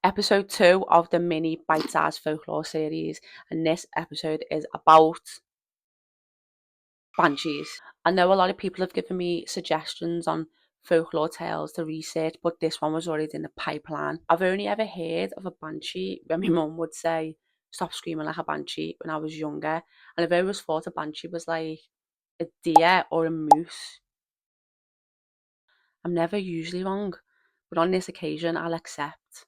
episode 2 of the mini bite-sized folklore series, and this episode is about banshees. I know a lot of people have given me suggestions on folklore tales to research, but this one was already in the pipeline. I've only ever heard of a banshee when my mum would say, "Stop screaming like a banshee," when I was younger, and I've always thought a banshee was like a deer or a moose. I'm never usually wrong, but on this occasion I'll accept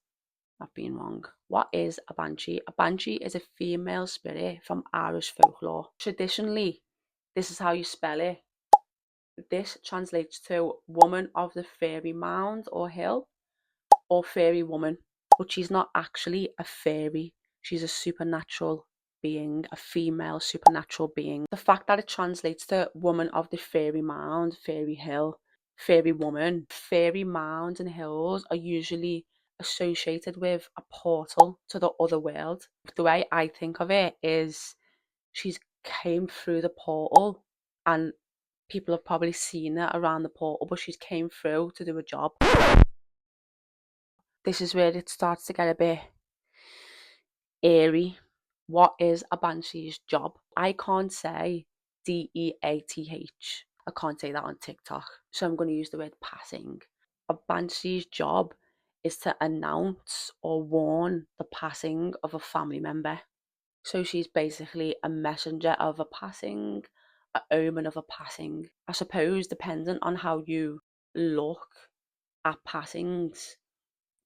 I've been wrong. What is a banshee? A banshee is a female spirit from Irish folklore. Traditionally, this is how you spell it. This translates to woman of the fairy mound or hill, or fairy woman, but she's not actually a fairy. She's a supernatural being, a female supernatural being. The fact that it translates to woman of the fairy mound, fairy hill, fairy woman, fairy mounds and hills are usually associated with a portal to the other world. The way I think of it is she's came through the portal, and people have probably seen her around the portal, but she's came through to do a job. This is where it starts to get a bit eerie. What is a banshee's job? I can't say DEATH. I can't say that on TikTok, so I'm going to use the word passing. A banshee's job is to announce or warn the passing of a family member. So she's basically a messenger of a passing, an omen of a passing. I suppose, dependent on how you look at passings,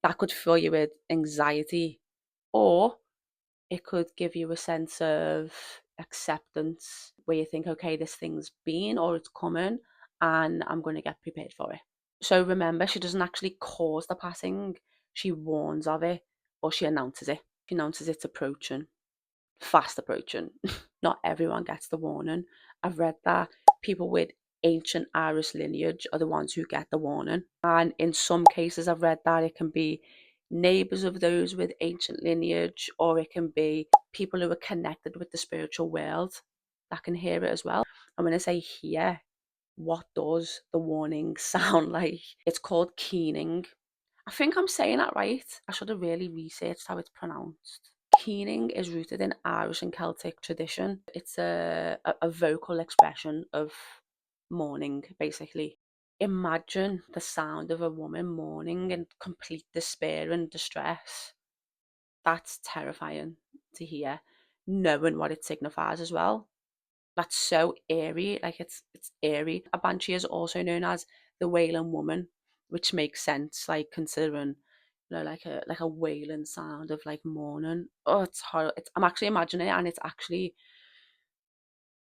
that could fill you with anxiety, or it could give you a sense of acceptance where you think, okay, this thing's been or it's coming and I'm going to get prepared for it. So remember, she doesn't actually cause the passing, she warns of it, or she announces it. She announces it's approaching, fast approaching. Not everyone gets the warning. I've read that people with ancient Irish lineage are the ones who get the warning. And in some cases, I've read that it can be neighbours of those with ancient lineage, or it can be people who are connected with the spiritual world that can hear it as well. And when I say hear, what does the warning sound like? It's called keening. I think I'm saying that right. I should have really researched how it's pronounced. Keening is rooted in Irish and Celtic tradition. It's a vocal expression of mourning, basically. Imagine the sound of a woman mourning in complete despair and distress. That's terrifying to hear, knowing what it signifies as well. That's so eerie, like it's eerie. A banshee is also known as the wailing woman, which makes sense, like considering, like a wailing sound of like mourning. Oh, it's horrible. I'm actually imagining it, and it's actually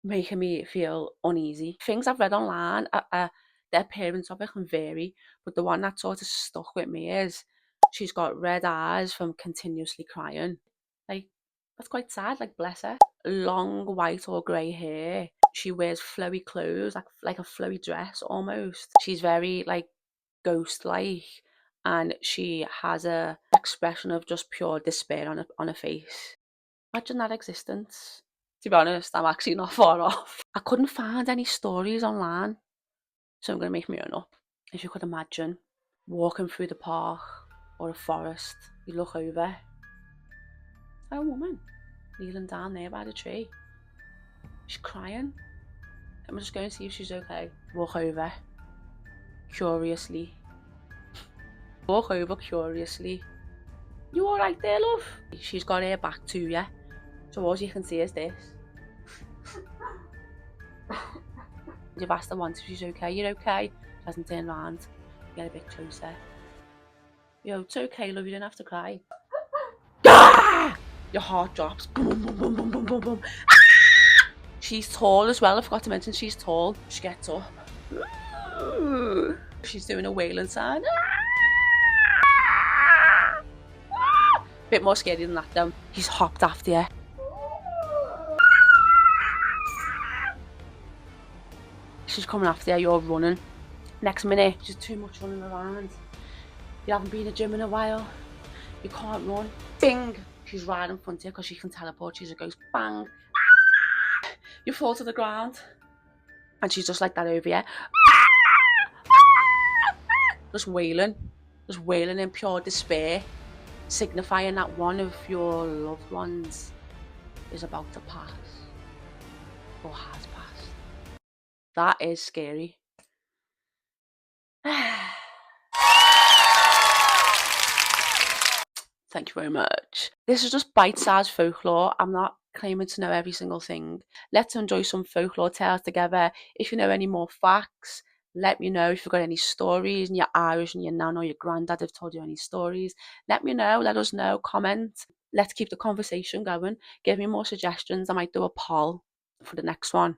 making me feel uneasy. Things I've read online, the appearance of it can vary, but the one that sort of stuck with me is she's got red eyes from continuously crying. Like, that's quite sad, like bless her. Long white or grey hair. She wears flowy clothes, like a flowy dress almost. She's very like ghost-like, and she has a expression of just pure despair on her face. Imagine that existence. To be honest, I'm actually not far off. I couldn't find any stories online, so I'm going to make my own up. If you could imagine walking through the park or a forest, you look over, a woman kneeling down there by the tree. She's crying. I'm just going to see if she's okay. Walk over, curiously. Walk over curiously. You alright there, love? She's got her back to you, so all you can see is this. You've asked her once if she's okay. You're okay? She hasn't turned around. Get a bit closer. Yo, it's okay, love. You don't have to cry. Your heart drops. Boom, boom, boom, boom, boom, boom, boom. She's tall as well. I forgot to mention she's tall. She gets up. She's doing a wailing sound. Bit more scary than that though. He's hopped after you. She's coming after you, you're running. Next minute, she's too much running around. You haven't been to the gym in a while. You can't run. Bing! She's right in front of you because she can teleport. She's a ghost. Bang! You fall to the ground. And she's just like that over you. Just wailing in pure despair. signifying that one of your loved ones is about to pass or has passed. That is scary. Thank you very much. This is just bite-sized folklore. I'm not claiming to know every single thing. Let's enjoy some folklore tales together. If you know any more facts, let me know. If you've got any stories and you're Irish and your nan or your granddad have told you any stories, let me know. Let us know. Comment. Let's keep the conversation going. Give me more suggestions. I might do a poll for the next one.